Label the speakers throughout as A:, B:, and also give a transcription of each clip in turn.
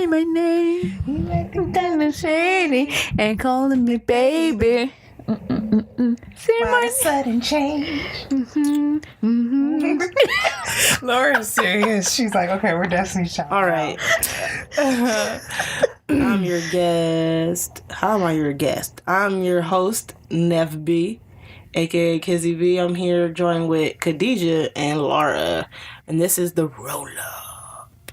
A: my name. You make me kind of shady and calling me baby. See my
B: sudden change. Laura's serious. She's like, okay, we're Destiny Child.
C: All right. I'm your guest. How am I your guest? I'm your host, Nev B, aka Kizzy B. I'm here joined with Khadija and Laura, and this is the roll up.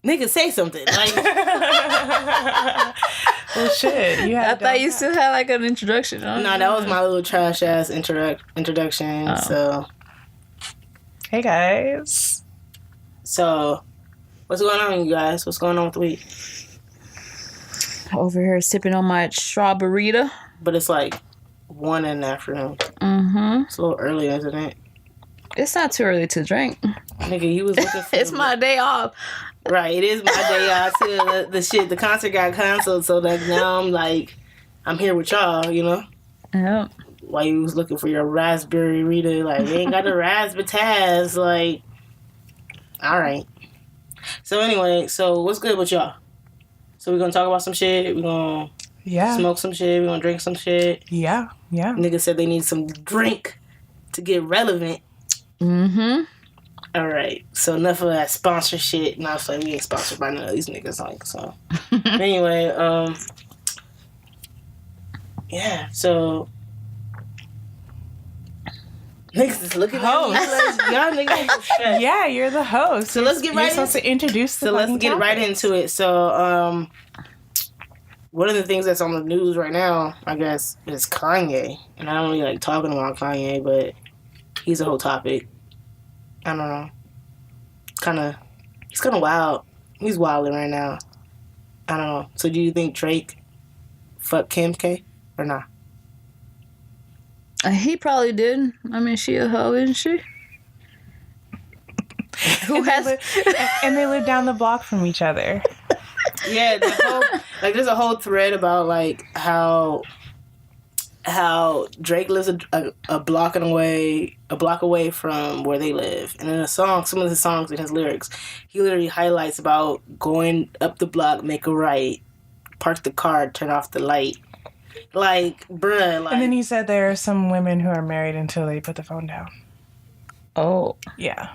C: Nigga, say something. Like,
B: well, shit.
A: I thought you still had like an introduction.
C: No, that was my little trash ass introduction. So,
B: hey guys.
C: So, what's going on, you guys? What's going on with the week?
A: Over here sipping on my strawberry.
C: But it's like 1 in the afternoon.
A: Mm-hmm.
C: It's a little early, isn't it?
A: It's not too early to drink.
C: Nigga, you was looking for
A: it's my day off.
C: Right, it is my day off too. The concert got canceled, so like now I'm here with y'all, you know?
A: Yep.
C: While you was looking for your raspberry Rita, like, you ain't got the razzmatazz, like, alright. So anyway, so what's good with y'all? So we're gonna talk about some shit, we're gonna smoke some shit, we're gonna drink some shit.
B: Yeah.
C: Niggas said they need some drink to get relevant.
A: Mm-hmm.
C: Alright, so enough of that sponsor shit. No, so we ain't sponsored by none of these niggas, like, so. Anyway, yeah, so. Niggas is looking at me like, y'all niggas.
B: Yeah, you're the host.
C: So let's get right
B: into it. To introduce the
C: let's get
B: topic.
C: right into it. So, one of the things that's on the news right now, I guess, is Kanye. And I don't really like talking about Kanye, but he's a whole topic. I don't know. He's kind of wild. He's wilding right now. I don't know. So do you think Drake fucked Kim K or not?
A: He probably did. I mean, she a hoe, isn't she?
B: And they live down the block from each other.
C: Yeah, there's a whole thread about like how Drake lives a block away from where they live, and in some of the songs in his lyrics, he literally highlights about going up the block, make a right, park the car, turn off the light. Like, bruh. Like,
B: and then he said there are some women who are married until they put the phone down.
A: Oh.
B: Yeah.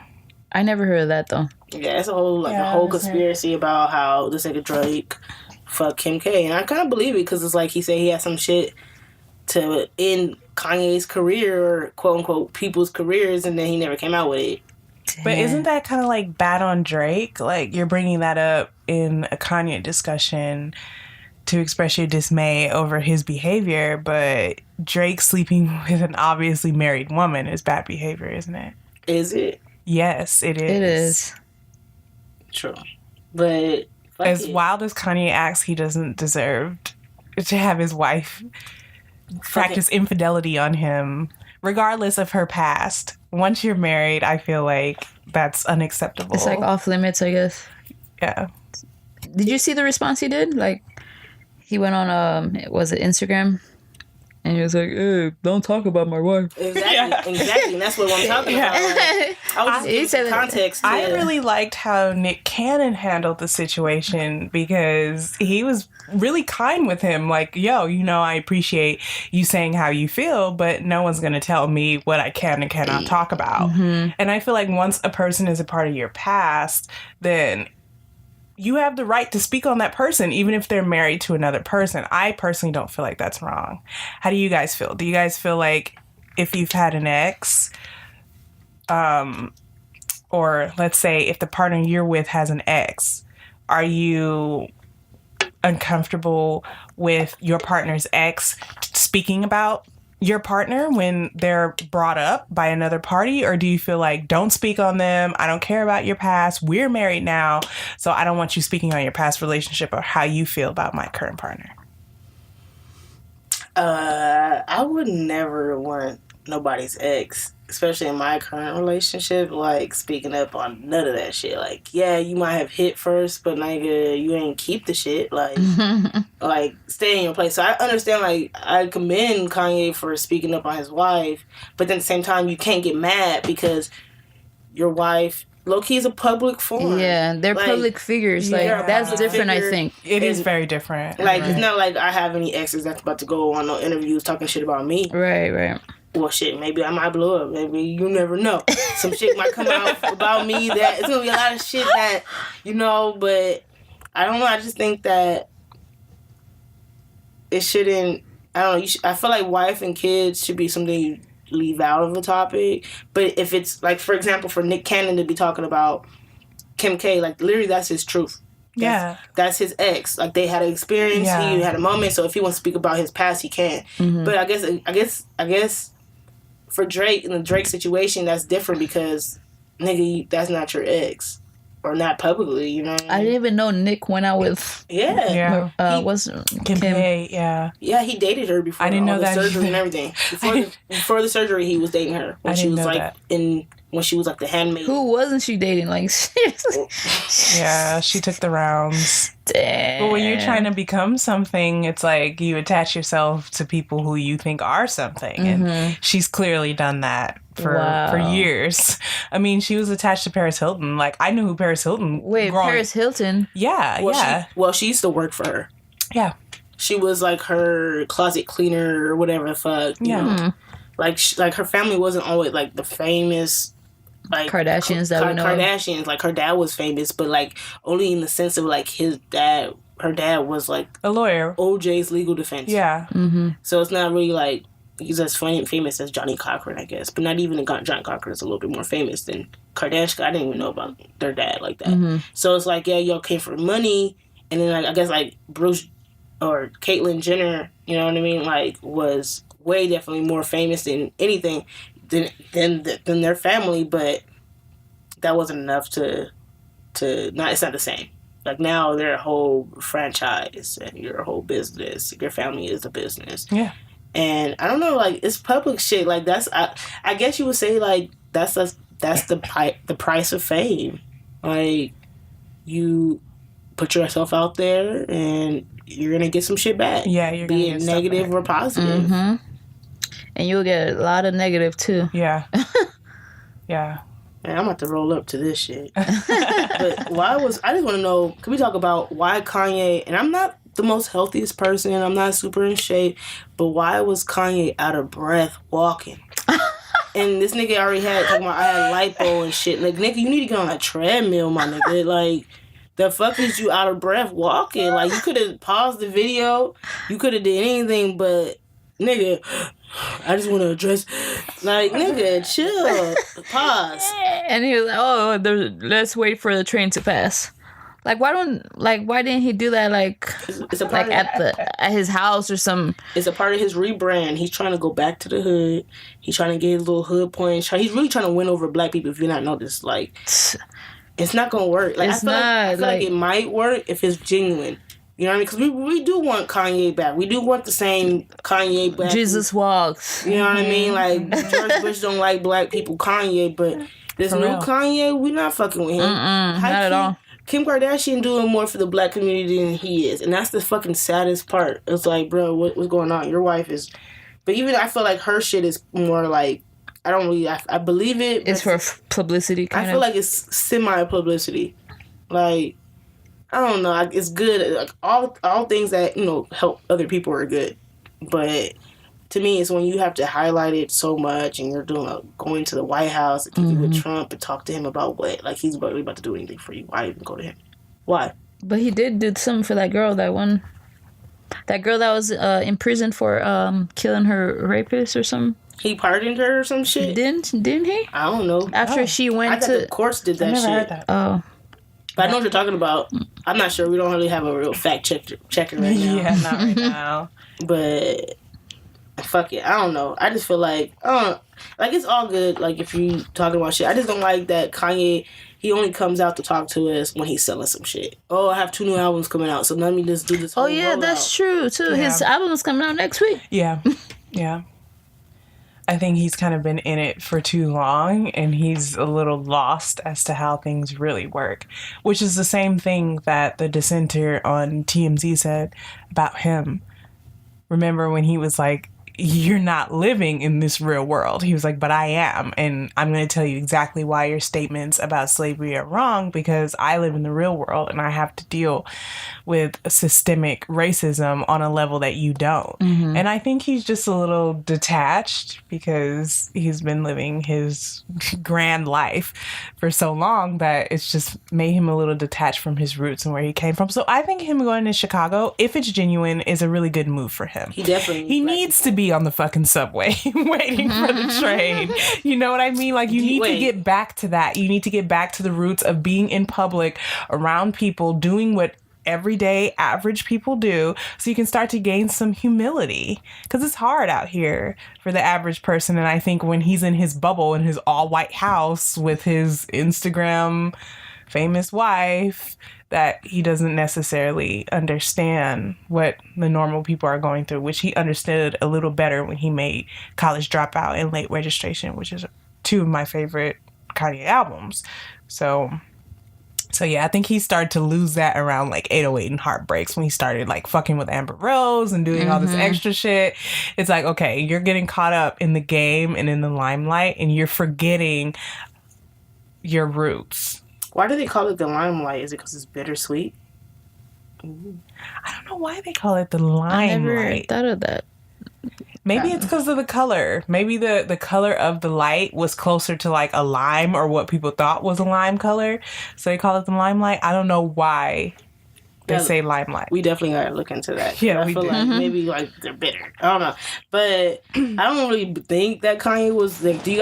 A: I never heard of that, though.
C: Yeah, it's a whole conspiracy about how this nigga Drake fucked Kim K. And I kind of believe it because it's like he said he had some shit to end Kanye's career or quote-unquote people's careers, and then he never came out with it.
B: But isn't that kind of like bad on Drake? Like, you're bringing that up in a Kanye discussion to express your dismay over his behavior, but Drake sleeping with an obviously married woman is bad behavior, isn't it?
C: Is it?
B: Yes, it is.
A: It is.
C: True. But
B: as wild as Kanye acts, he doesn't deserve to have his wife practice infidelity on him, regardless of her past. Once you're married, I feel like that's unacceptable.
A: It's like off limits, I guess.
B: Yeah.
A: Did you see the response he did? Like, he went on, was it Instagram? And he was like, hey, don't talk about my wife.
C: Exactly. And that's what I'm talking about. Like, I was just giving some context.
B: I really liked how Nick Cannon handled the situation because he was really kind with him. Like, yo, I appreciate you saying how you feel, but no one's going to tell me what I can and cannot talk about. Mm-hmm. And I feel like once a person is a part of your past, then you have the right to speak on that person, even if they're married to another person. I personally don't feel like that's wrong. How do you guys feel? Do you guys feel like if you've had an ex, or let's say if the partner you're with has an ex, are you uncomfortable with your partner's ex speaking about your partner when they're brought up by another party? Or do you feel like, don't speak on them, I don't care about your past, we're married now, so I don't want you speaking on your past relationship or how you feel about my current partner?
C: I would never want nobody's ex, especially in my current relationship, like, speaking up on none of that shit. Like, yeah, you might have hit first, but nigga, you ain't keep the shit. Like, like, stay in your place. So I understand, like, I commend Kanye for speaking up on his wife, but then at the same time, you can't get mad because your wife low-key is a public forum.
A: Yeah, they're
C: Like,
A: public figures. Like,
B: yeah.
A: that's different, I
C: Figure-
A: think.
B: It is very different.
C: Like, it's not like I have any exes that's about to go on no interviews talking shit about me.
A: Right.
C: Well, shit, maybe I might blow up. Maybe you never know. Some shit might come out about me that it's gonna be a lot of shit that, you know, but I don't know. I just think that it shouldn't, I don't know. I feel like wife and kids should be something you leave out of the topic. But if it's, like, for example, for Nick Cannon to be talking about Kim K, like, literally that's his truth. That's his ex. Like, they had an experience.
B: Yeah.
C: He had a moment. So if he wants to speak about his past, he can. But I guess for Drake, in the Drake situation, that's different because, nigga, that's not your ex. Or not publicly, you know what
A: I
C: I mean?
A: didn't even know Nick went out with
C: Yeah.
A: what's
B: Kim K, yeah.
C: Yeah, he dated her before
B: I didn't know
C: all the
B: that
C: surgery
B: either.
C: and everything. Before the surgery, he was dating her. When
B: I
C: she
B: didn't
C: was
B: know
C: like
B: that.
C: when she was like the handmaid.
A: Who wasn't she dating? Like, seriously?
B: Yeah, she took the rounds.
A: Damn.
B: But when you're trying to become something, it's like you attach yourself to people who you think are something. And she's clearly done that for
A: Wow.
B: years. I mean, she was attached to Paris Hilton. Like, I knew who Paris Hilton
A: Wait, Paris Hilton?
B: Yeah,
C: Well, she used to work for her.
B: yeah.
C: She was like her closet cleaner or whatever the fuck. You
B: Yeah.
C: know? Like her family wasn't always like the famous. Like
A: Kardashians that we know.
C: Kardashians, like her dad was famous, but like only in the sense of like his dad. Her dad was like
B: A lawyer.
C: OJ's legal defense.
B: Yeah.
C: So it's not really like he's as famous as Johnny Cochran, I guess. But not even Johnny Cochran is a little bit more famous than Kardashian. I didn't even know about their dad like that. So it's like, yeah, y'all came for money, and then like I guess like Bruce or Caitlyn Jenner, you know what I mean, like was way definitely more famous than anything than their family, but that wasn't enough to not. It's not the same. Like now they're a whole franchise and you're a whole business. Your family is a business.
B: Yeah.
C: And I don't know, like it's public shit. Like that's I guess you would say like that's the price of fame. Like you put yourself out there and you're gonna get some shit back.
B: Yeah, you're gonna
C: be
B: get
C: it
B: stuff
C: negative
B: back.
C: or positive.
A: And you'll get a lot of negative, too.
B: Yeah. Yeah.
C: Man, I'm about to roll up to this shit. But I just want to know, can we talk about why Kanye, and I'm not the most healthiest person, I'm not super in shape, but why was Kanye out of breath walking? And this nigga already had, talking about I had lipo and shit. Like, nigga, you need to get on a treadmill, my nigga. Like, the fuck is you out of breath walking? Like, you could have paused the video. You could have did anything, but, nigga, I just want to address, like, nigga, chill, pause.
A: And he was like, "Oh, let's wait for the train to pass." Like, why didn't he do that? Like,
C: It's a part
A: like
C: of,
A: at his house or some.
C: it's a part of his rebrand. He's trying to go back to the hood. He's trying to get his little hood points. He's really trying to win over black people. If you're not noticed, like, it's not gonna work. Like,
A: It's
C: I feel like
A: not,
C: it might work if it's genuine. You know what I mean? Because we do want Kanye back. We do want the same Kanye back.
A: Jesus walks.
C: You know what I mean? Like, George Bush don't like black people, Kanye, but this
B: For
C: new
B: real.
C: Kanye, we not fucking with him.
A: Not at all.
C: Kim Kardashian doing more for the black community than he is. And that's the fucking saddest part. It's like, bro, what's going on? Your wife is... But even I feel like her shit is more like... I don't really... I believe it.
A: It's
C: but
A: for publicity, kind
C: I
A: of.
C: feel like it's semi-publicity. Like, I don't know. It's good. Like, all things that, you know, help other people are good. But to me, it's when you have to highlight it so much and you're going to the White House and kicking with Trump and talk to him about what? Like, he's really about to do anything for you. Why even go to him? Why?
A: But he did do something for that girl. That girl that was in prison for killing her rapist or something.
C: He pardoned her or some shit?
A: Didn't he?
C: I don't know.
A: After she
C: I
A: went
C: thought
A: to.
C: the courts did that
B: Never
C: shit.
B: heard that.
A: Oh.
C: But I know what you're talking about. I'm not sure. We don't really have a real fact checker right now.
B: Yeah, not right now.
C: But fuck it. I don't know. I just feel like, like it's all good. Like if you talking about shit, I just don't like that Kanye. He only comes out to talk to us when he's selling some shit. Oh, I have 2 new albums coming out, so let me just do this.
A: Oh
C: whole
A: yeah,
C: rollout.
A: that's true too. His
B: Yeah.
A: album's coming out next week.
B: Yeah. Yeah. I think he's kind of been in it for too long and he's a little lost as to how things really work, which is the same thing that the dissenter on TMZ said about him. Remember when he was like, you're not living in this real world. He was like, but I am. And I'm going to tell you exactly why your statements about slavery are wrong, because I live in the real world and I have to deal with systemic racism on a level that you don't.
A: Mm-hmm.
B: And I think he's just a little detached because he's been living his grand life for so long that it's just made him a little detached from his roots and where he came from. So I think him going to Chicago, if it's genuine, is a really good move for him. He needs to be on the fucking subway waiting for the train. You know what I mean? Like, you need to get back to that. You need to get back to the roots of being in public around people, doing what everyday average people do, so you can start to gain some humility, because it's hard out here for the average person. And I think when he's in his bubble in his all white house with his Instagram famous wife, that he doesn't necessarily understand what the normal people are going through, which he understood a little better when he made College Dropout and Late Registration, which is two of my favorite Kanye albums. So yeah, I think he started to lose that around like 808 and Heartbreaks, when he started like fucking with Amber Rose and doing all this extra shit. It's like, okay, you're getting caught up in the game and in the limelight, and you're forgetting your roots.
C: Why do they call it the limelight? Is it because it's bittersweet?
B: I don't know why they call it the limelight.
A: I never thought of that.
B: Maybe it's because of the color. Maybe the color of the light was closer to like a lime, or what people thought was a lime color. So they call it the limelight. I don't know why they say limelight.
C: We definitely gotta look into that.
B: Yeah,
C: I feel like maybe like they're bitter. I don't know. But I don't really think that Kanye was like, do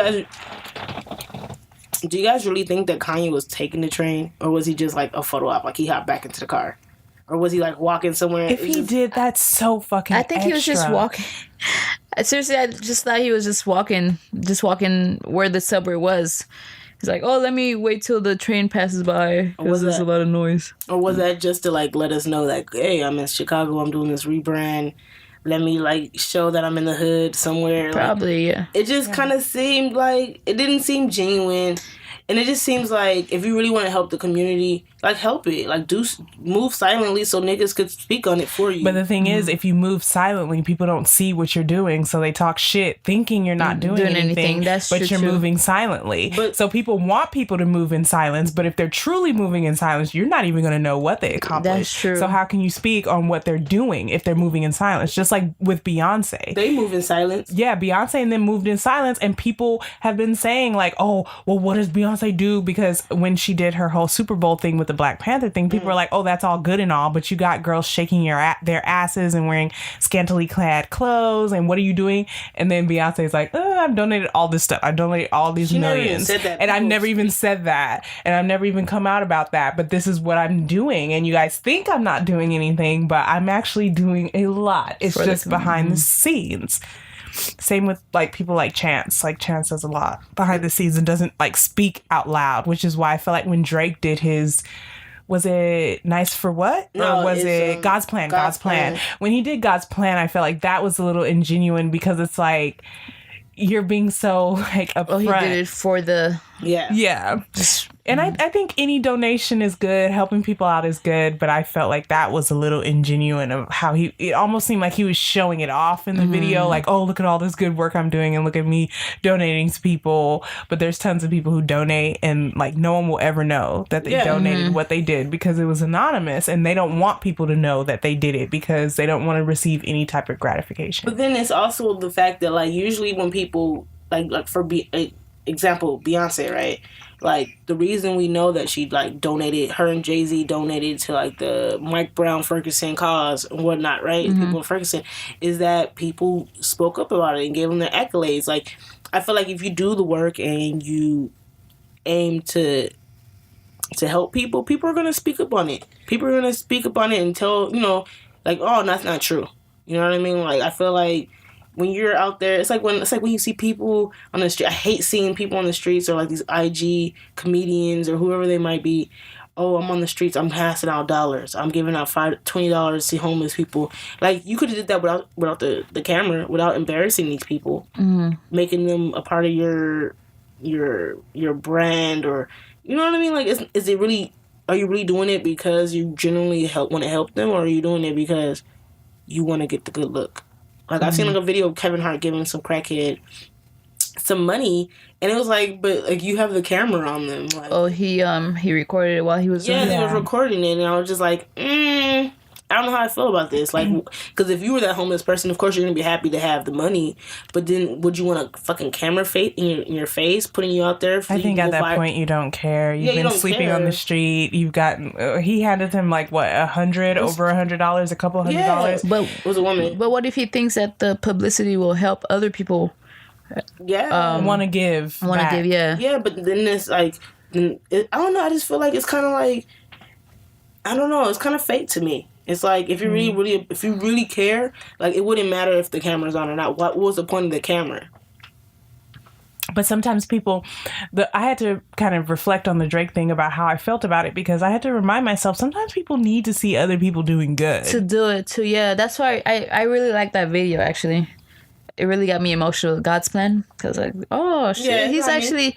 C: you guys really think that Kanye was taking the train, or was he just like a photo op? Like he hopped back into the car? Or was he like walking somewhere?
B: If he did, that's so fucking
A: I think he was just walking. Seriously, I just thought he was just walking where the subway was. He's like, oh, let me wait till the train passes by because there's a lot of noise.
C: Or was that just to like let us know that, hey, I'm in Chicago, I'm doing this rebrand. Let me like show that I'm in the hood somewhere.
A: Probably, yeah.
C: It just kind of seemed like, it didn't seem genuine. And it just seems like if you really want to help the community, like help it. Like move silently so niggas could speak on it for you.
B: But the thing is, if you move silently, people don't see what you're doing. So they talk shit thinking you're not doing anything.
A: That's
B: but
A: true,
B: you're moving silently. So people want people to move in silence. But if they're truly moving in silence, you're not even going to know what they accomplished.
A: That's true.
B: So how can you speak on what they're doing if they're moving in silence? Just like with Beyonce.
C: They move in silence.
B: Yeah, Beyonce and them moved in silence. And people have been saying like, oh, well, what does Beyonce do? Because when she did her whole Super Bowl thing with the Black Panther thing, people were like, oh, that's all good and all, but you got girls shaking their asses and wearing scantily clad clothes, and what are you doing? And then Beyonce's like, I've donated all this stuff. I've donated all these millions. And I've never even said that. And I've never even come out about that. But this is what I'm doing. And you guys think I'm not doing anything, but I'm actually doing a lot. It's just behind the scenes. Same with like people like Chance. Like Chance does a lot behind the scenes and doesn't like speak out loud, which is why I feel like when Drake did his, was it Nice for What?
C: No,
B: or was it God's Plan? God's Plan. When he did God's Plan, I felt like that was a little ingenuine, because it's like you're being so like upfront.
A: Oh, he did it for the...
B: Yeah. And I think any donation is good. Helping people out is good. But I felt like that was a little ingenuine of how it almost seemed like he was showing it off in the video. Like, oh, look at all this good work I'm doing and look at me donating to people. But there's tons of people who donate and like no one will ever know that they donated what they did, because it was anonymous, and they don't want people to know that they did it because they don't want to receive any type of gratification.
C: But then it's also the fact that like usually when people like for example, Beyonce, right? Like, the reason we know that she, like, donated, her and Jay-Z donated to, like, the Mike Brown Ferguson cause and whatnot, right? People in Ferguson, is that people spoke up about it and gave them their accolades. Like, I feel like if you do the work and you aim to help people, people are going to speak up on it. People are going to speak up on it and tell, you know, like, oh, that's not true. You know what I mean? Like, I feel like when you're out there, it's like when you see people on the street. I hate seeing people on the streets, or like these IG comedians or whoever they might be. Oh, I'm on the streets. I'm passing out dollars. I'm giving out $20 to homeless people. Like, you could have did that without the camera, without embarrassing these people, making them a part of your brand, or you know what I mean. Like, is it really? Are you really doing it because you genuinely want to help them, or are you doing it because you want to get the good look? Like I've seen like a video of Kevin Hart giving some crackhead some money, and it was like, but like you have the camera on them. Like,
A: Oh, he recorded it while he was
C: yeah,
A: doing
C: they
A: it.
C: was recording it, and I was just like, I don't know how I feel about this. Like, because if you were that homeless person, of course you're gonna be happy to have the money, but then would you want a fucking camera in your face, putting you out there?
B: I think at that point you don't care. You've been sleeping on the street. You've gotten. He handed him like what over $100, a couple $100.
A: But
C: it was a woman.
A: But what if he thinks that the publicity will help other people?
B: Want to give.
A: Yeah.
C: But then it's like, I don't know. I just feel like it's kind of like, I don't know. It's kind of fake to me. It's like if you really care, like it wouldn't matter if the camera's on or not. What was the point of the camera?
B: But sometimes people, I had to kind of reflect on the Drake thing about how I felt about it, because I had to remind myself sometimes people need to see other people doing good.
A: To do it too, yeah. That's why I really like that video, actually. It really got me emotional, God's Plan, because like, oh shit,
C: Yeah,
A: he's actually,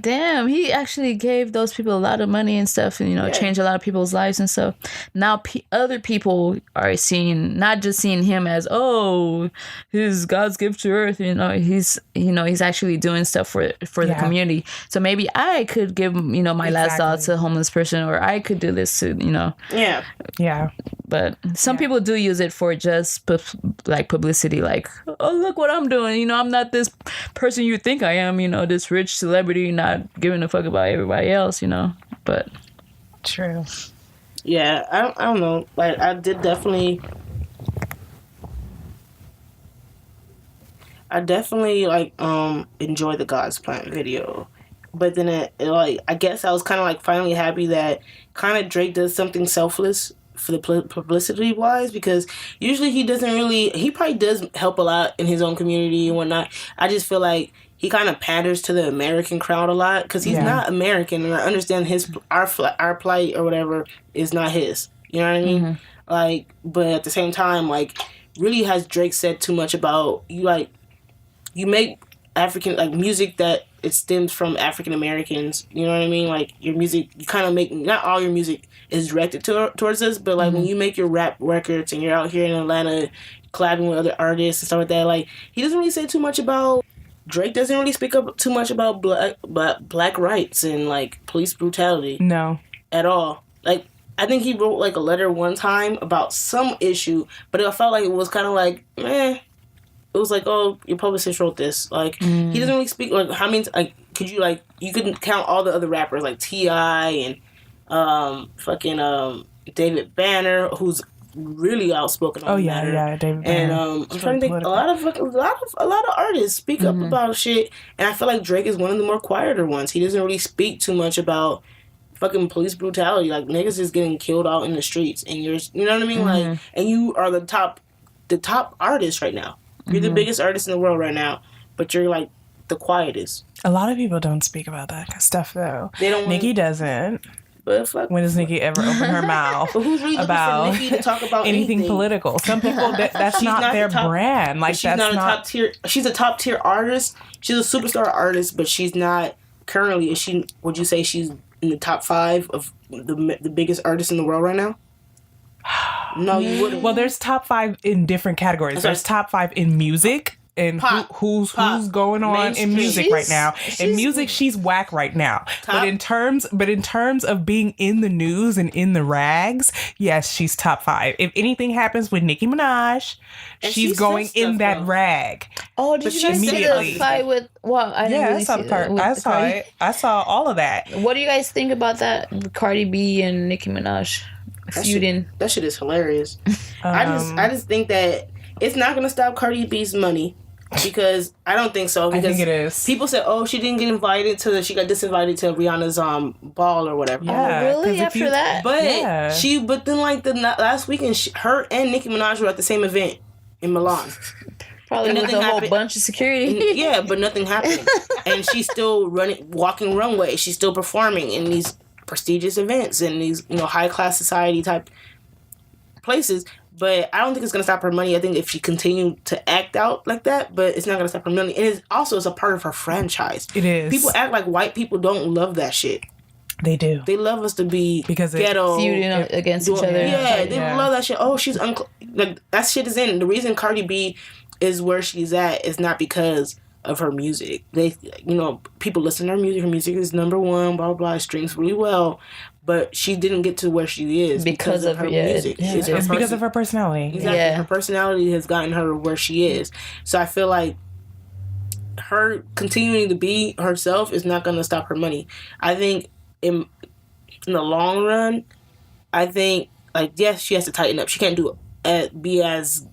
A: damn, he actually gave those people a lot of money and stuff, and changed a lot of people's lives and stuff. Now other people are seeing, not just seeing him as, oh, his God's gift to earth. He's actually doing stuff for the community. So maybe I could give my last dollar to a homeless person, or I could do this to
C: Yeah.
A: But some people do use it for just like publicity, like, oh, look what I'm doing. I'm not this person you think I am, this rich celebrity not giving a fuck about everybody else, But
B: true.
C: Yeah, I don't know. Like I definitely like enjoy the God's Plan video. But then it like, I guess I was kind of like finally happy that kind of Drake does something selfless for the publicity wise, because usually he probably does help a lot in his own community and whatnot. I just feel like he kind of panders to the American crowd a lot, because he's not American, and I understand our plight or whatever is not his. You know what I mean? Mm-hmm. Like, but at the same time, like, really has Drake said too much about you? Like, you make African like music that it stems from African Americans. You know what I mean? Like your music, you kind of make, not all your music is directed towards us, but like when you make your rap records and you're out here in Atlanta collabing with other artists and stuff like that, like he doesn't really say too much about. Drake doesn't really speak up too much about black rights and like police brutality.
B: No,
C: at all. Like I think he wrote like a letter one time about some issue, but it felt like it was kind of like meh. It was like, oh, your publicist wrote this. Like, he doesn't really speak. Like, how many? Like, could you like? You couldn't count all the other rappers like T.I. and David Banner, who's really outspoken on the matter.
B: Yeah, David Banner.
C: And I'm trying to think. A lot of artists speak up about shit, and I feel like Drake is one of the more quieter ones. He doesn't really speak too much about fucking police brutality. Like niggas is getting killed out in the streets, and you know what I mean? Like, and you are the top artist right now. You're the biggest artist in the world right now, but you're like the quietest.
B: A lot of people don't speak about that stuff though.
C: They don't.
B: Nicki doesn't.
C: But fuck.
B: When does Nicki ever open her mouth
C: but who's really
B: about
C: looking for Nicki to talk about
B: anything political? Some people that's not their brand. Like
C: she's not a top tier. She's a top tier artist. She's a superstar artist, but she's not currently. Is she? Would you say she's in the top 5 of the biggest artists in the world right now? No, you wouldn't.
B: Well, there's top 5 in different categories. There's top 5 in music and who's going on in music right now. In music, she's whack right now. But in terms of being in the news and in the rags, yes, she's top 5. If anything happens with Nicki Minaj, she's going in that rag.
A: Oh, did you guys see the fight with? Well, I didn't really see that.
B: I saw it. I saw all of that.
A: What do you guys think about that? Cardi B and Nicki Minaj feuding.
C: That shit is hilarious. I just think that it's not gonna stop Cardi B's money. Because I don't think so. Because
B: I think it is.
C: People said, "Oh, she didn't get invited she got disinvited to Rihanna's ball or whatever."
A: Yeah, really? After that,
C: but but then like the last weekend, her and Nicki Minaj were at the same event in Milan.
A: Probably with a whole bunch of security.
C: Yeah, but nothing happened, and she's still walking runway. She's still performing in these prestigious events and these high class society type places. But I don't think it's going to stop her money. I think if she continued to act out like that, but it's not going to stop her money. And it's also a part of her franchise.
B: It is.
C: People act like white people don't love that shit.
B: They do.
C: They love us to be ghetto.
A: Feuding against each other.
C: Yeah, they love that shit. Oh, she's like that shit is in. The reason Cardi B is where she's at is not because of her music. They, people listen to her music. Her music is number one, blah, blah, blah. Streams really well. But she didn't get to where she is because of her music.
B: It's because of her personality.
C: Exactly.
A: Yeah.
C: Her personality has gotten her where she is. So I feel like her continuing to be herself is not going to stop her money. I think in the long run, I think, like, yes, she has to tighten up. She can't be as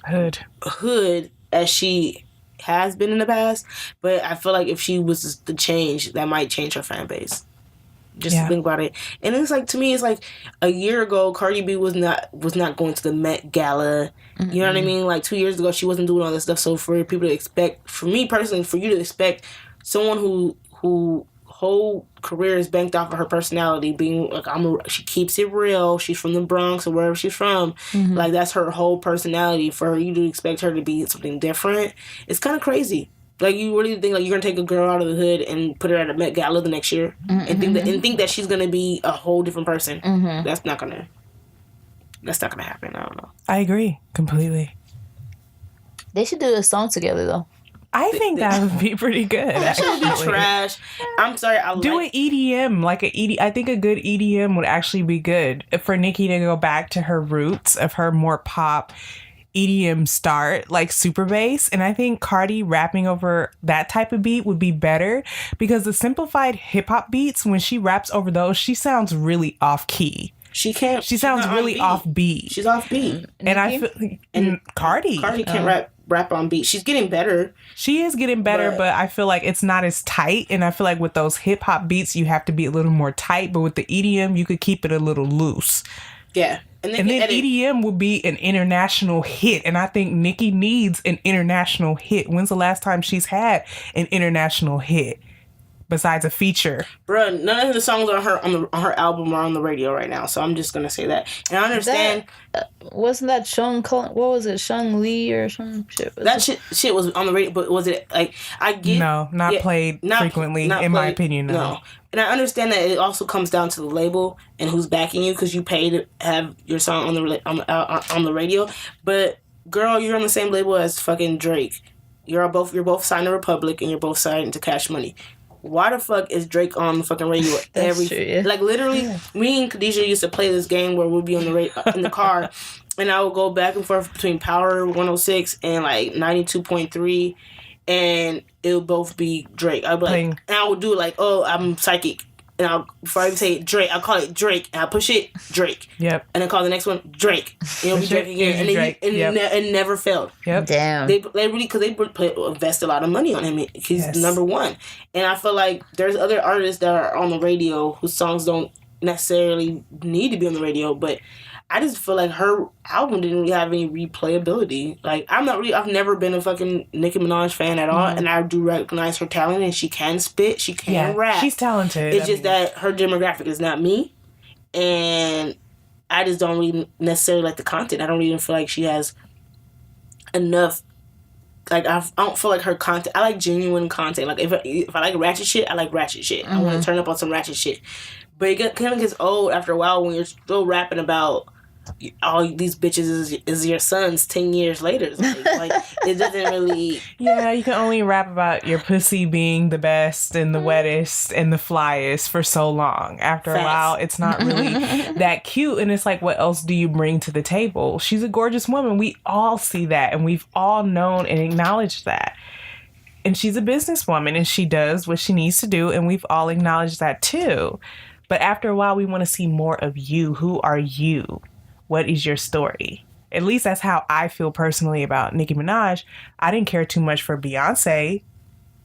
C: hood as she has been in the past. But I feel like if she was to change, that might change her fan base. Just to think about it. And it's like, to me, it's like a year ago, Cardi B was not going to the Met Gala. Mm-hmm. You know what I mean? Like 2 years ago, she wasn't doing all this stuff. So for people to expect, for me personally, for you to expect someone who whole career is banked off of her personality, being like, she keeps it real. She's from the Bronx or wherever she's from. Mm-hmm. Like, that's her whole personality. For you to expect her to be something different, it's kind of crazy. Like, you really think like you're gonna take a girl out of the hood and put her at a Met Gala the next year, mm-hmm. and think that she's gonna be a whole different person? Mm-hmm. That's not gonna happen. I don't know.
B: I agree completely.
A: They should do a song together though.
B: I think that would be pretty good.
C: That should be trash. I'm sorry.
B: An EDM, I think a good EDM would actually be good for Nicki to go back to her roots of her more pop EDM start, like super bass. And I think Cardi rapping over that type of beat would be better, because the simplified hip hop beats, when she raps over those, she sounds really off key.
C: She can't.
B: She sounds really off beat.
C: She's off beat.
B: And I feel Cardi
C: can't rap on beat. She's getting better.
B: She is getting better, but I feel like it's not as tight. And I feel like with those hip hop beats, you have to be a little more tight. But with the EDM, you could keep it a little loose.
C: Yeah.
B: And then EDM would be an international hit. And I think Nicki needs an international hit. When's the last time she's had an international hit besides a feature?
C: Bruh, none of the songs on her album are on the radio right now. So I'm just going to say that. And I understand.
A: Wasn't that what was it? Shung Lee or some shit?
C: Shit was on the radio, but was it like, I get.
B: No, played frequently, in my opinion. No.
C: And I understand that it also comes down to the label and who's backing you, because you pay to have your song on the radio. But girl, you're on the same label as fucking Drake. You're both signed to Republic and you're both signed to Cash Money. Why the fuck is Drake on the fucking radio like, literally, me and Khadijah used to play this game where we'd be on the in the car, and I would go back and forth between Power 106 and like 92.3, and it would both be Drake. I'd be like, and I would do like, oh, I'm psychic. And before I even say Drake, I'll call it Drake. And I'll push it, Drake.
B: Yep.
C: And then call the next one Drake. And it'll be Drake again. And it never failed.
A: Yep. Damn.
C: They really, because they invest a lot of money on him. He's number one. And I feel like there's other artists that are on the radio whose songs don't necessarily need to be on the radio, but I just feel like her album didn't really have any replayability. Like, I've never been a fucking Nicki Minaj fan at all, and I do recognize her talent, and she can spit, she can rap.
B: She's talented.
C: It's just that her demographic is not me, and I just don't really necessarily like the content. I don't even feel like she has enough. Like, I don't feel like her content. I like genuine content. Like, if I like ratchet shit, I like ratchet shit. Mm-hmm. I want to turn up on some ratchet shit. But it kind of gets old after a while when you're still rapping about all these bitches is your sons 10 years later. Like it doesn't really.
B: Yeah, you can only rap about your pussy being the best and the wettest and the flyest for so long. After a while, it's not really that cute. And it's like, what else do you bring to the table? She's a gorgeous woman. We all see that, and we've all known and acknowledged that. And she's a businesswoman, and she does what she needs to do, and we've all acknowledged that too. But after a while, we want to see more of you. Who are you? What is your story? At least that's how I feel personally about Nicki Minaj. I didn't care too much for Beyonce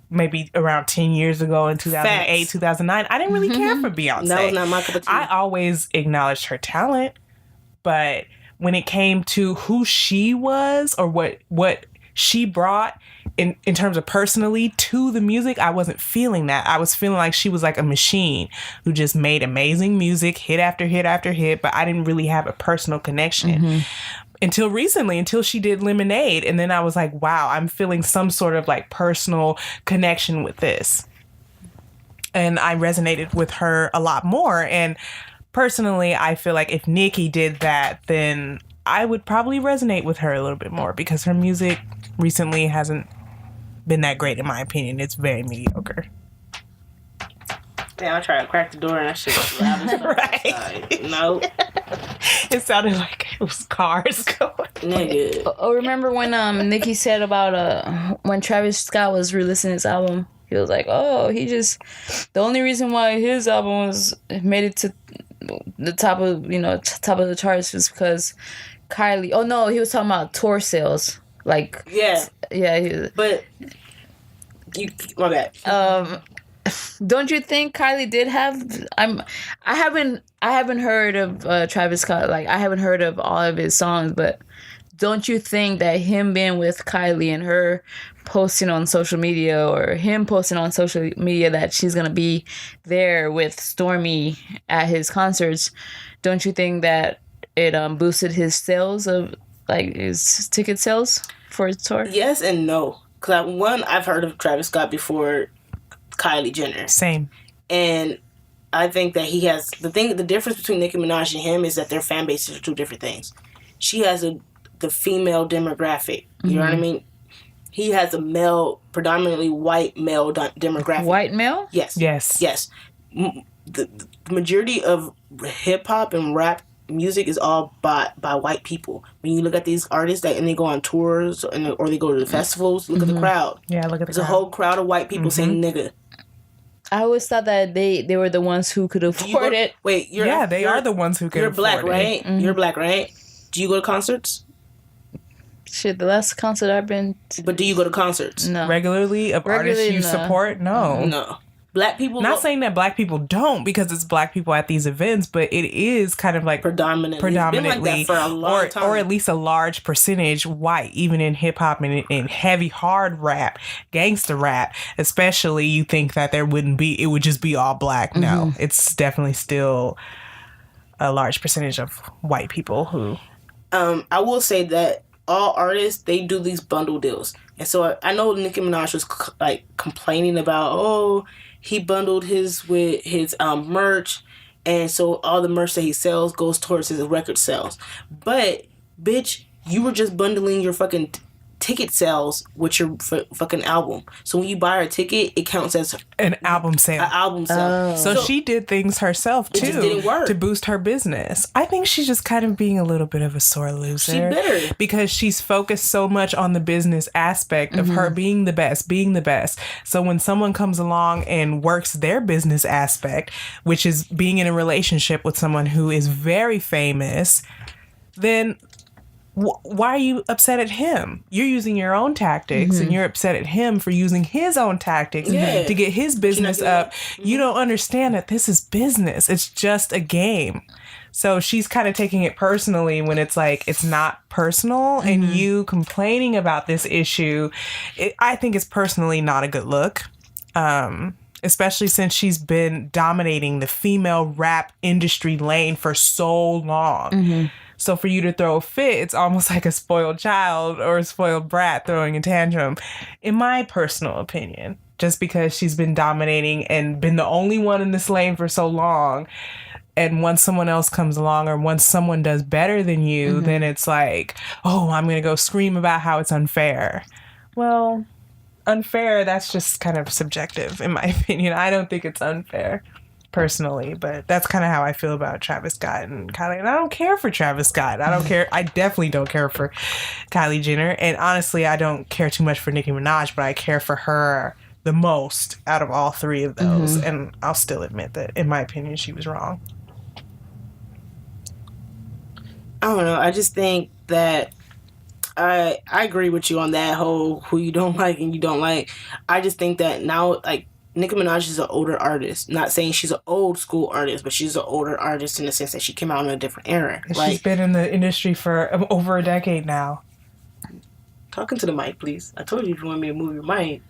B: maybe around 10 years ago in 2008, Facts. 2009. I didn't really care for Beyonce.
C: That was not my cup of tea.
B: I always acknowledged her talent. But when it came to who she was or what she brought in terms of personally to the music, I wasn't feeling that. I was feeling like she was like a machine who just made amazing music, hit after hit after hit, but I didn't really have a personal connection until recently, until she did Lemonade. And then I was like, wow, I'm feeling some sort of like personal connection with this. And I resonated with her a lot more. And personally, I feel like if Nicki did that, then I would probably resonate with her a little bit more because her music recently hasn't been that great in my opinion. It's very mediocre.
C: Damn, I tried to crack the door and that shit was loud as fuck.
B: Right.
C: No.
B: It sounded like it was cars going.
C: Nigga.
A: Oh, remember when Nicki said about when Travis Scott was releasing his album? He was like, "Oh, the only reason why his album made it to the top of top of the charts was because Kylie." Oh no, he was talking about tour sales. Like
C: Yeah. But my bad.
A: Don't you think Kylie did have? I haven't heard of Travis Scott. Like I haven't heard of all of his songs, but don't you think that him being with Kylie and her posting on social media or him posting on social media that she's gonna be there with Stormi at his concerts, don't you think that it boosted his sales of like his ticket sales for his tour?
C: Yes and no. Cause I've heard of Travis Scott before Kylie Jenner.
B: Same.
C: And I think that he has the difference between Nicki Minaj and him is that their fan bases are two different things. She has the female demographic. You know what I mean? He has a predominantly white male demographic.
A: White male?
C: Yes.
B: Yes.
C: Yes. The majority of hip hop and rap music is all by white people. When you look at these artists and they go on tours or they go to the festivals, look at the crowd.
B: Yeah, look at the
C: There's a whole crowd of white people saying nigga.
A: I always thought that they were the ones who could afford it.
C: Wait,
B: they are the ones who can
C: You're
B: afford
C: black,
B: it.
C: right? Mm-hmm. You're black, right? Do you go to concerts?
A: Shit, the last concert I've been to,
C: But do you go to concerts?
A: no.
B: Regularly of artists you
A: no.
B: support? No.
C: No. Black people
B: Not saying that black people don't because it's black people at these events, but it is kind of like
C: predominantly it's been like that for a long time.
B: Or at least a large percentage white, even in hip hop and in heavy hard rap, gangster rap, especially. You think that it would just be all black. No, it's definitely still a large percentage of white people who.
C: I will say that all artists, they do these bundle deals, and so I know Nicki Minaj was like complaining about he bundled his with his merch, and so all the merch that he sells goes towards his record sales. But bitch, you were just bundling your fucking ticket sales with your fucking album. So when you buy a ticket, it counts as
B: an album sale.
C: An album sale.
B: So she did things herself too
C: It just didn't work.
B: to boost her business. I think she's just kind of being a little bit of a sore loser.
C: She better.
B: Because she's focused so much on the business aspect of her being the best. So when someone comes along and works their business aspect, which is being in a relationship with someone who is very famous, then why are you upset at him? You're using your own tactics and you're upset at him for using his own tactics to get his business up. You don't understand that this is business. It's just a game. So she's kind of taking it personally when it's like, it's not personal and you complaining about this issue. I think it's personally not a good look. Especially since she's been dominating the female rap industry lane for so long. So for you to throw a fit, it's almost like a spoiled child or a spoiled brat throwing a tantrum, in my personal opinion. Just because she's been dominating and been the only one in this lane for so long. And once someone else comes along or once someone does better than you, then it's like, oh, I'm going to go scream about how it's unfair. Well, unfair, that's just kind of subjective, in my opinion. I don't think it's unfair. Personally, but that's kind of how I feel about Travis Scott and Kylie. And I don't care for Travis Scott. I don't care. I definitely don't care for Kylie Jenner. And honestly, I don't care too much for Nicki Minaj, but I care for her the most out of all three of those. And I'll still admit that, in my opinion, she was wrong.
C: I don't know. I just think that I agree with you on that whole who you don't like and you don't like. I just think that now, like, Nicki Minaj is an older artist. Not saying she's an old school artist, but she's an older artist in the sense that she came out in a different era.
B: She's been in the industry for over a decade now.
C: Talking to the mic, please. I told you if you want me to move your mic.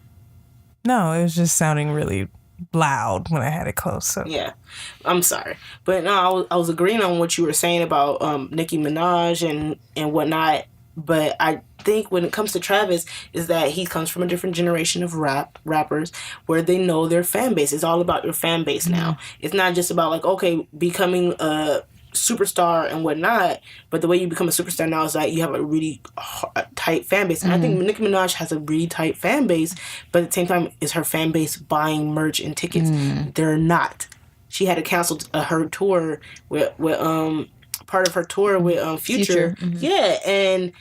B: No, it was just sounding really loud when I had it close. So
C: yeah, I'm sorry, but no, I was agreeing on what you were saying about Nicki Minaj and whatnot. But I think when it comes to Travis, is that he comes from a different generation of rappers where they know their fan base. It's all about your fan base now. It's not just about like, okay, becoming a superstar and whatnot, but the way you become a superstar now is that you have a really tight fan base. And I think Nicki Minaj has a really tight fan base, but at the same time, is her fan base buying merch and tickets? They're not. She had to cancel her tour with part of her tour with Future. Yeah, and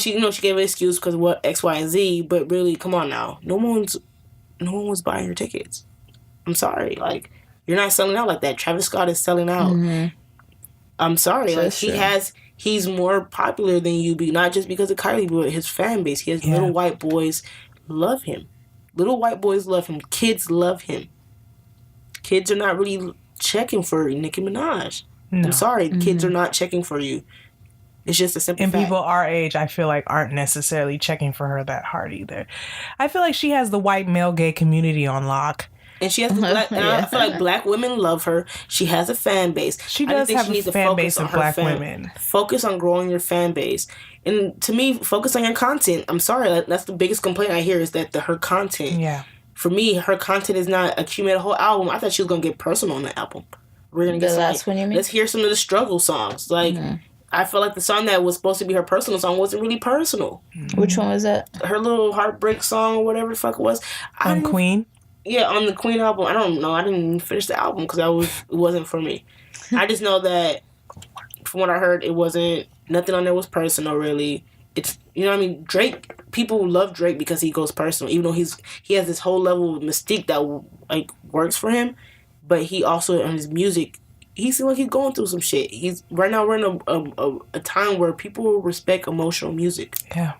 C: she she gave an excuse because of what X, Y, and Z, but really, come on now, no one was buying her tickets. I'm sorry, like, you're not selling out like that. Travis Scott is selling out. I'm sorry, like, he's more popular than you, not just because of Kylie, but his fan base. He has little white boys love him. Little white boys love him. Kids love him. Kids are not really checking for Nicki Minaj. No. I'm sorry, kids are not checking for you. It's just a simple fact.
B: And people our age, I feel like, aren't necessarily checking for her that hard either. I feel like she has the white male gay community on lock.
C: And she has black, and I feel like black women love her. She has a fan base.
B: She does have a fan base of black women.
C: Focus on growing your fan base. And to me, focus on your content. I'm sorry, that's the biggest complaint I hear is that her content.
B: Yeah.
C: For me, her content is not accumulate a whole album. I thought she was going to get personal on the album. We're going to get
A: last one, you mean?
C: Let's hear some of the struggle songs. Like, I feel like the song that was supposed to be her personal song wasn't really personal.
A: Which one was that?
C: Her little heartbreak song or whatever the fuck it was.
B: On Queen?
C: Yeah, on the Queen album. I don't know. I didn't even finish the album because it wasn't for me. I just know that from what I heard, it wasn't, nothing on there was personal really. It's, you know what I mean? Drake, people love Drake because he goes personal, even though he has this whole level of mystique that like works for him, but he also, in his music, he seems like he's going through some shit. Right now we're in a time where people respect emotional music.
B: Yeah.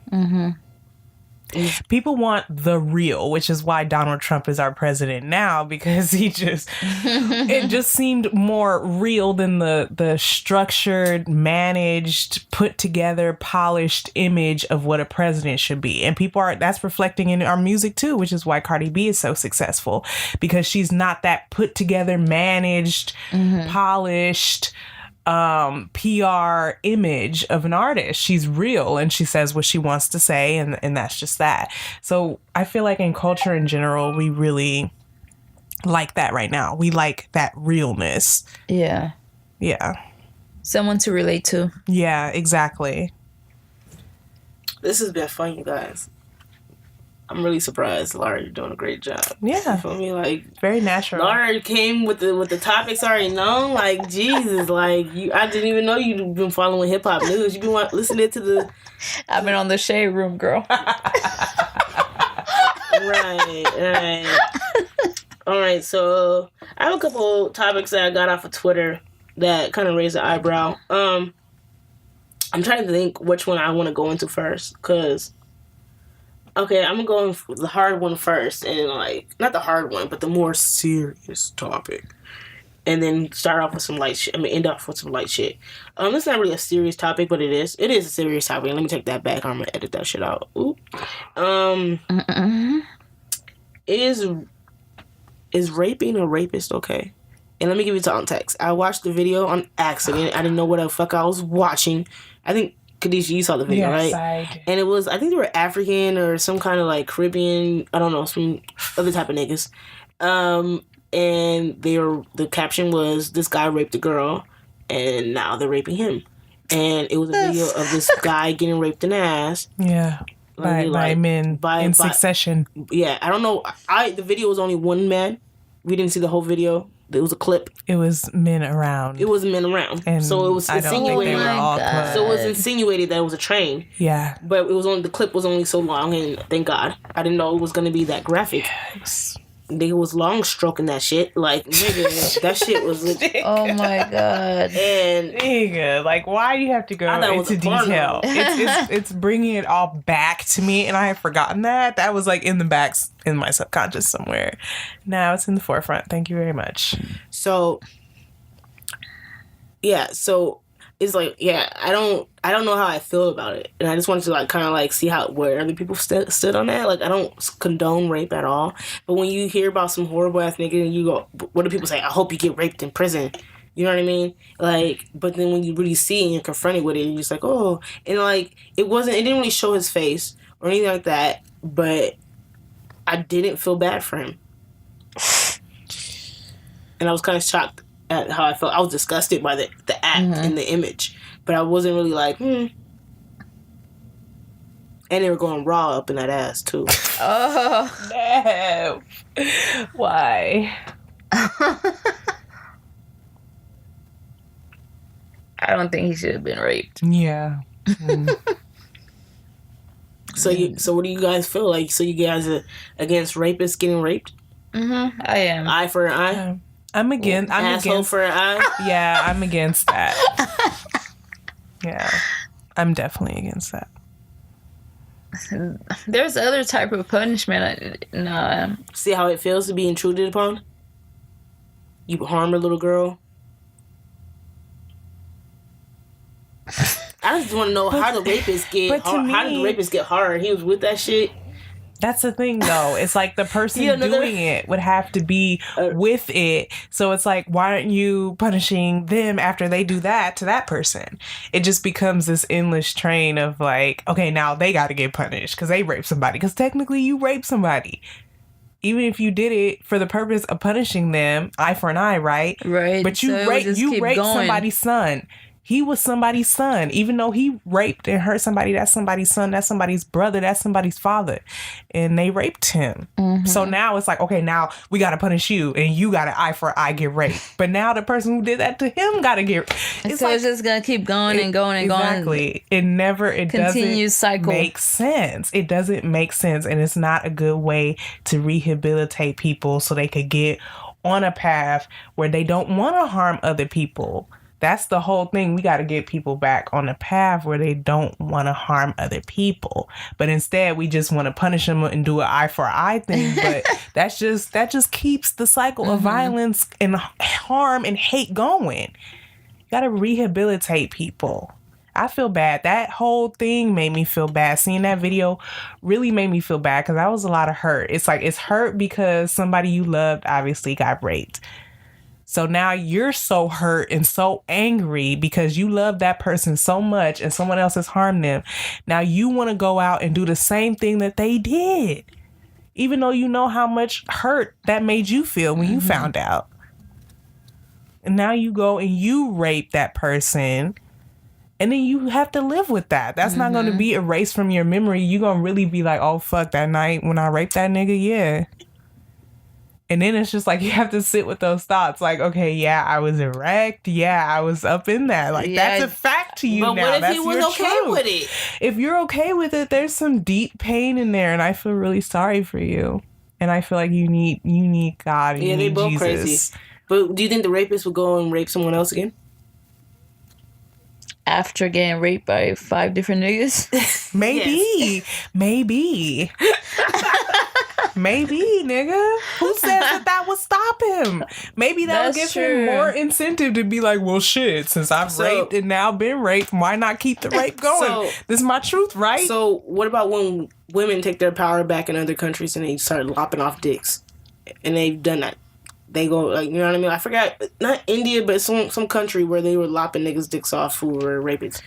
B: People want the real, which is why Donald Trump is our president now, because it just seemed more real than the structured, managed, put together, polished image of what a president should be. And that's reflecting in our music too, which is why Cardi B is so successful, because she's not that put together, managed, polished, PR image of an artist. She's real and she says what she wants to say, and that's just that. So I feel like in culture in general, we really like that right now. We like that realness.
A: Yeah.
B: Yeah.
A: Someone to relate to.
B: Yeah, exactly.
C: This has been fun, you guys. I'm really surprised, Laura. You're doing a great job.
B: Yeah,
C: you feel me? Like,
B: very natural.
C: Laura came with the topics already known. Like, Jesus, like I didn't even know you'd been following hip hop news. You've been listening to the.
A: I've been on the Shade Room, girl.
C: Right. All right. So I have a couple topics that I got off of Twitter that kind of raised the eyebrow. I'm trying to think which one I want to go into first, because. Okay, I'm going for the hard one first, and like, not the hard one, but the more serious topic. And then start off with some light shit. End off with some light shit. It's not really a serious topic, but it is. It is a serious topic. Let me take that back. I'm gonna edit that shit out. Ooh. Is raping a rapist okay? And let me give you context. I watched the video on accident. I didn't know what the fuck I was watching. I think Khadijah, you saw the video,
B: yes,
C: right? And it was, I think they were African or some kind of like Caribbean, I don't know, some other type of niggas. And the caption was, this guy raped a girl and now they're raping him. And it was a video of this guy getting raped in the ass.
B: Yeah. By men in succession.
C: Yeah, I don't know. The video was only one man. We didn't see the whole video. It was a clip.
B: It was men around.
C: And so it was insinuated. So it was insinuated that it was a train.
B: Yeah.
C: But the clip was only so long, and thank God. I didn't know it was going to be that graphic.
B: Yes.
C: Nigga was long stroking that shit. Like, nigga, that shit was...
A: Oh my God.
C: And...
B: Nigga, like, why do you have to go into detail? It's bringing it all back to me, and I have forgotten that. That was, like, in my subconscious somewhere. Now it's in the forefront. Thank you very much.
C: So... Yeah, so... It's like, yeah, I don't know how I feel about it. And I just wanted to, like, kind of, like, see where other people stood on that. Like, I don't condone rape at all. But when you hear about some horrible ass nigga and you go, what do people say? I hope you get raped in prison. You know what I mean? Like, but then when you really see it and you're confronted with it, you're just like, oh. And, like, it didn't really show his face or anything like that. But I didn't feel bad for him. And I was kind of shocked at how I felt. I was disgusted by the act and the image, but I wasn't really like, And they were going raw up in that ass too.
A: Oh
B: No. Why?
A: I don't think he should have been raped.
B: Yeah.
C: So what do you guys feel like? So you guys are against rapists getting raped?
A: I am.
C: Eye for an eye.
B: I'm against.
C: Asshole for an eye.
B: Yeah, I'm against that. Yeah, I'm definitely against that.
A: There's other type of punishment. No.
C: See how it feels to be intruded upon? You harm a little girl. I just want to know how the rapist get hard. How did the rapist get hard? He was with that shit.
B: That's the thing, though. It's like the person doing it would have to be with it. So it's like, why aren't you punishing them after they do that to that person? It just becomes this endless train of like, okay, now they got to get punished because they raped somebody. Because technically you raped somebody. Even if you did it for the purpose of punishing them, eye for an eye, right?
A: Right.
B: But you raped somebody's son. He was somebody's son. Even though he raped and hurt somebody, that's somebody's son, that's somebody's brother, that's somebody's father. And they raped him. So now it's like, okay, now we got to punish you and you got to eye for eye get raped. But now the person who did that to him got to get...
A: It's just going to keep going and going and going.
B: Exactly. It
A: continues cycle.
B: Make sense. It doesn't make sense. And it's not a good way to rehabilitate people so they could get on a path where they don't want to harm other people. That's the whole thing. We got to get people back on the path where they don't want to harm other people. But instead, we just want to punish them and do an eye for eye thing. But that just keeps the cycle of violence and harm and hate going. You got to rehabilitate people. I feel bad. That whole thing made me feel bad. Seeing that video really made me feel bad because that was a lot of hurt. It's like, it's hurt because somebody you loved obviously got raped. So now you're so hurt and so angry because you love that person so much and someone else has harmed them. Now you want to go out and do the same thing that they did, even though you know how much hurt that made you feel when you found out. And now you go and you rape that person and then you have to live with that. That's not going to be erased from your memory. You're going to really be like, oh, fuck, that night when I raped that nigga, yeah. And then it's just like you have to sit with those thoughts. Like, okay, yeah, I was erect. Yeah, I was up in that. Like, that's a fact to you now.
C: But what if
B: that's
C: he was okay with it?
B: If you're okay with it, there's some deep pain in there. And I feel really sorry for you. And I feel like you need God and you need
C: both
B: Jesus.
C: crazy. But do you think the rapist would go and rape someone else again?
A: After getting raped by 5 different niggas?
B: Maybe. Maybe. Maybe, nigga. Who says that would stop him? Maybe that would give him more incentive to be like, well, shit, since I've raped and now been raped, why not keep the rape going? This is my truth, right?
C: So what about when women take their power back in other countries and they start lopping off dicks? And they've done that. They go, like, you know what I mean? I forgot, not India, but some country where they were lopping niggas' dicks off who were rapists.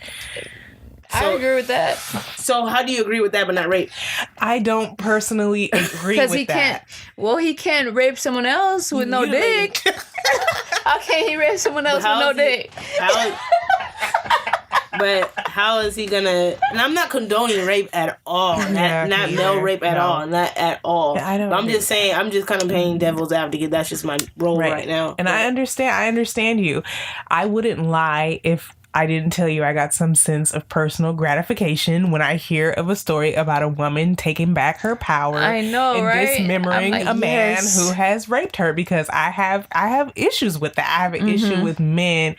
A: I agree with that.
C: So how do you agree with that but not rape?
B: I don't personally agree with
A: he
B: that.
A: He can't rape someone else with no dick. How can he rape someone else with no dick?
C: But how is he gonna... And I'm not condoning rape at all. Not male rape at all. Not at all. I'm just saying, I'm just kind of playing devil's advocate. That's just my role right now.
B: And I understand you. I wouldn't lie if I didn't tell you I got some sense of personal gratification when I hear of a story about a woman taking back her power and dismembering a man who has raped her, because I have issues with that. I have an issue with men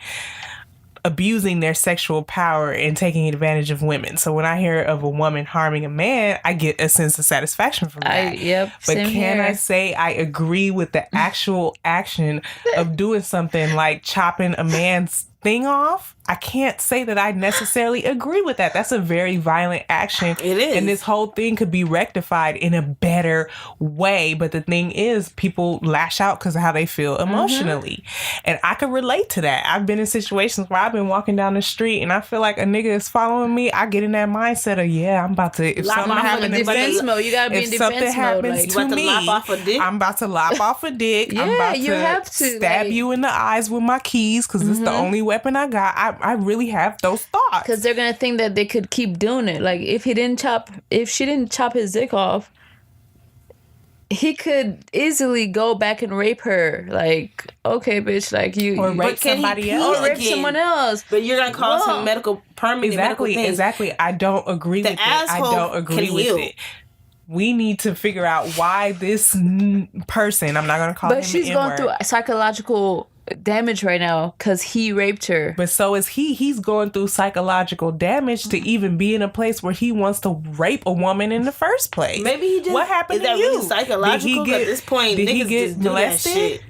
B: abusing their sexual power and taking advantage of women. So when I hear of a woman harming a man, I get a sense of satisfaction from that. But can I say I agree with the actual action of doing something like chopping a man's thing off, I can't say that I necessarily agree with that. That's a very violent action.
C: It is.
B: And this whole thing could be rectified in a better way. But the thing is, people lash out because of how they feel emotionally. And I can relate to that. I've been in situations where I've been walking down the street and I feel like a nigga is following me. I get in that mindset of, I'm about to, if something happens,
A: defense mode. You gotta be in defense mode. Like,
B: to me, I'm about to lop off a dick.
A: Yeah,
B: I'm about
A: you have to
B: stab you in the eyes with my keys because it's the only weapon I got. I really have those thoughts.
A: Because they're gonna think that they could keep doing it. Like if she didn't chop his dick off, he could easily go back and rape her. Like, okay, bitch, like you
B: or rape somebody else,
A: or rape someone else.
C: But you're gonna cause some permanent medical things.
B: Exactly. I don't agree with it. I don't agree with it. We need to figure out why this person, I'm not going to call him an N-word.
A: But she's going through psychological damage right now because he raped her.
B: But so is he. He's going through psychological damage to even be in a place where he wants to rape a woman in the first place.
C: Maybe he just...
B: What happened to you?
C: Really psychological? At this point,
B: did
C: niggas
B: he get
C: just do
B: molested?
C: that shit.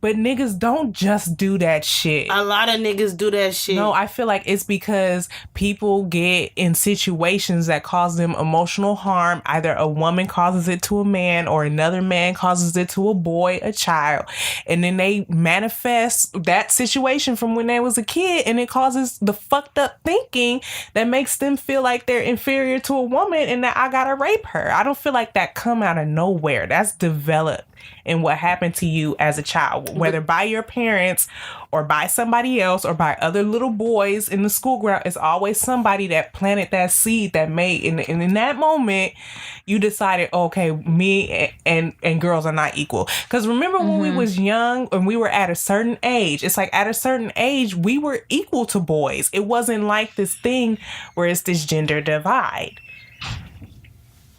B: But niggas don't just do that shit.
C: A lot of niggas do that shit.
B: No, I feel like it's because people get in situations that cause them emotional harm. Either a woman causes it to a man or another man causes it to a boy, a child. And then they manifest that situation from when they was a kid and it causes the fucked up thinking that makes them feel like they're inferior to a woman and that I gotta rape her. I don't feel like that come out of nowhere. That's developed in what happened to you as a child, whether by your parents or by somebody else or by other little boys in the school ground. It's always somebody that planted that seed that made, and in that moment, you decided, okay, me and girls are not equal. Because remember when we was young and we were at a certain age, it's like at a certain age, we were equal to boys. It wasn't like this thing where it's this gender divide.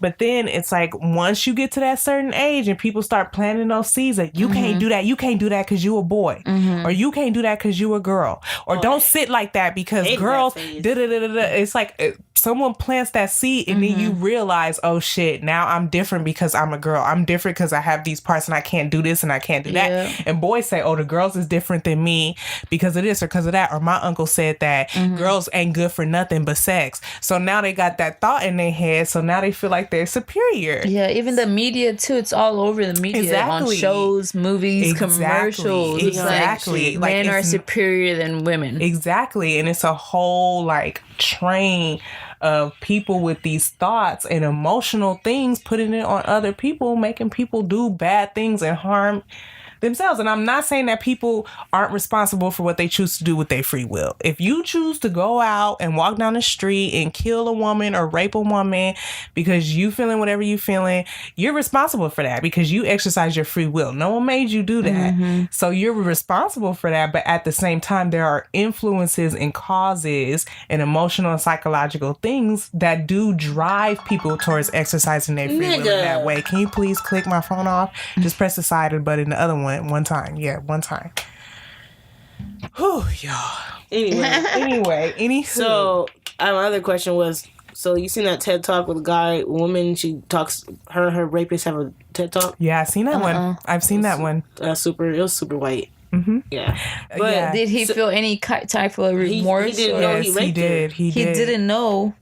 B: But then it's like once you get to that certain age and people start planting those seeds that you can't do that. You can't do that because you a boy. Or you can't do that because you a girl. Or don't sit like that because girls... It's like someone plants that seed and then you realize, oh shit, now I'm different because I'm a girl. I'm different because I have these parts and I can't do this and I can't do that. Yeah. And boys say, oh, the girls is different than me because of this or because of that. Or my uncle said that girls ain't good for nothing but sex. So now they got that thought in their head. So now they feel like they're superior.
A: Yeah, even the media too. It's all over the media on shows, movies, commercials.
B: Exactly.
A: Like men are superior than women.
B: Exactly. And it's a whole like train of people with these thoughts and emotional things, putting it on other people, making people do bad things and harm themselves. And I'm not saying that people aren't responsible for what they choose to do with their free will. If you choose to go out and walk down the street and kill a woman or rape a woman because you feeling whatever you feeling, you're responsible for that because you exercise your free will. No one made you do that. So you're responsible for that. But at the same time, there are influences and causes and emotional and psychological things that do drive people towards exercising their free will in that way. Can you please click my phone off? Just press the side button, the other one time. Yeah, one time. Whew, y'all. Anyway.
C: So, my other question was, so you seen that TED Talk with a guy, woman, she talks, her and her rapist have a TED Talk?
B: Yeah, I've seen that one. I've seen that one.
C: It was super white. Yeah.
A: But did he feel any type of remorse?
C: He didn't know
B: he did. He
A: didn't know.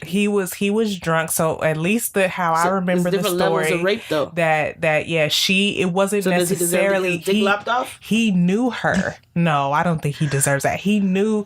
B: He was drunk, so at least I remember the story
C: levels of rape, though.
B: that it wasn't necessarily
C: dick lopped off?
B: He knew her. No, I don't think he deserves that. He knew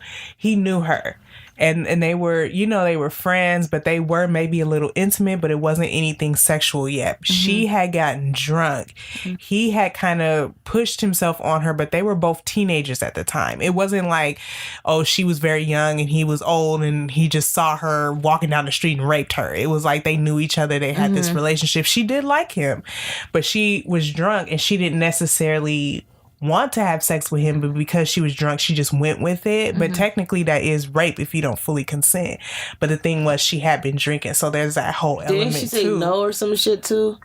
B: her. And they were, they were friends, but they were maybe a little intimate, but it wasn't anything sexual yet. She had gotten drunk. He had kind of pushed himself on her, but they were both teenagers at the time. It wasn't like, oh, she was very young and he was old and he just saw her walking down the street and raped her. It was like they knew each other. They had this relationship. She did like him, but she was drunk and she didn't necessarily want to have sex with him, but because she was drunk, she just went with it. But technically that is rape if you don't fully consent. But the thing was, she had been drinking, so there's that whole element too.
C: Didn't she say no or some shit too?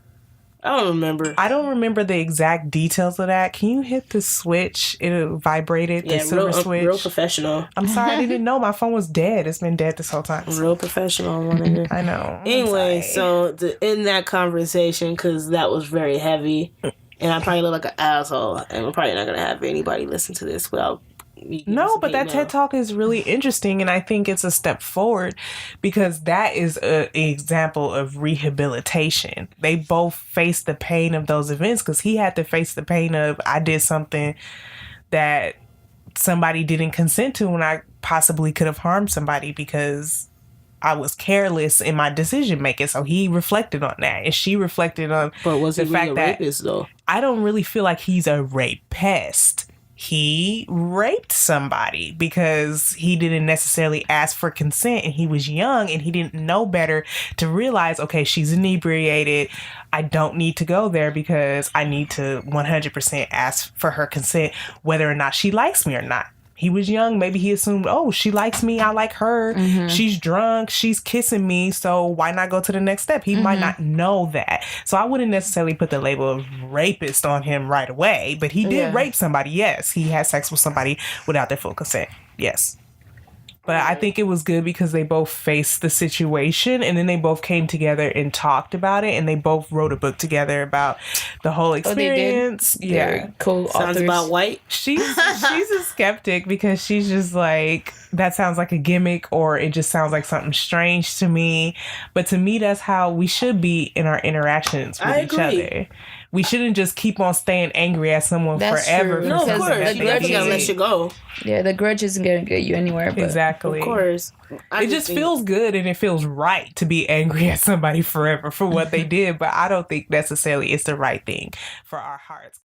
C: I don't remember.
B: I don't remember the exact details of that. Can you hit the switch? It vibrated, the silver switch.
C: Real professional.
B: I'm sorry, I didn't know. My phone was dead. It's been dead this whole time.
C: Real professional. I
B: know.
C: Anyway, so to end that conversation, because that was very heavy, and I probably look like an asshole, and we're probably not going to have anybody listen to this without
B: No, but that TED Talk is really interesting, and I think it's a step forward because that is an example of rehabilitation. They both faced the pain of those events because he had to face the pain of, I did something that somebody didn't consent to, and I possibly could have harmed somebody because I was careless in my decision making. So he reflected on that, and she reflected on
C: but was
B: the
C: he
B: fact
C: really a
B: that
C: rapist, though?
B: I don't really feel like he's a rapist. He raped somebody because he didn't necessarily ask for consent, and he was young and he didn't know better to realize, okay, she's inebriated. I don't need to go there because I need to 100% ask for her consent, whether or not she likes me or not. He was young. Maybe he assumed, oh, she likes me. I like her. Mm-hmm. She's drunk. She's kissing me. So why not go to the next step? He might not know that. So I wouldn't necessarily put the label of rapist on him right away. But he did rape somebody. Yes. He had sex with somebody without their full consent. Yes. But I think it was good because they both faced the situation, and then they both came together and talked about it, and they both wrote a book together about the whole experience.
A: Oh, yeah,
C: Sounds about white.
B: She's a skeptic because she's just like, that sounds like a gimmick, or it just sounds like something strange to me. But to me, that's how we should be in our interactions with each other. We shouldn't just keep on staying angry at someone forever.
C: True. No, of course. You never gonna let you go.
A: Yeah, the grudge isn't gonna get you anywhere. But
B: exactly.
C: Of course.
B: It just feels good and it feels right to be angry at somebody forever for what they did. But I don't think necessarily it's the right thing for our hearts.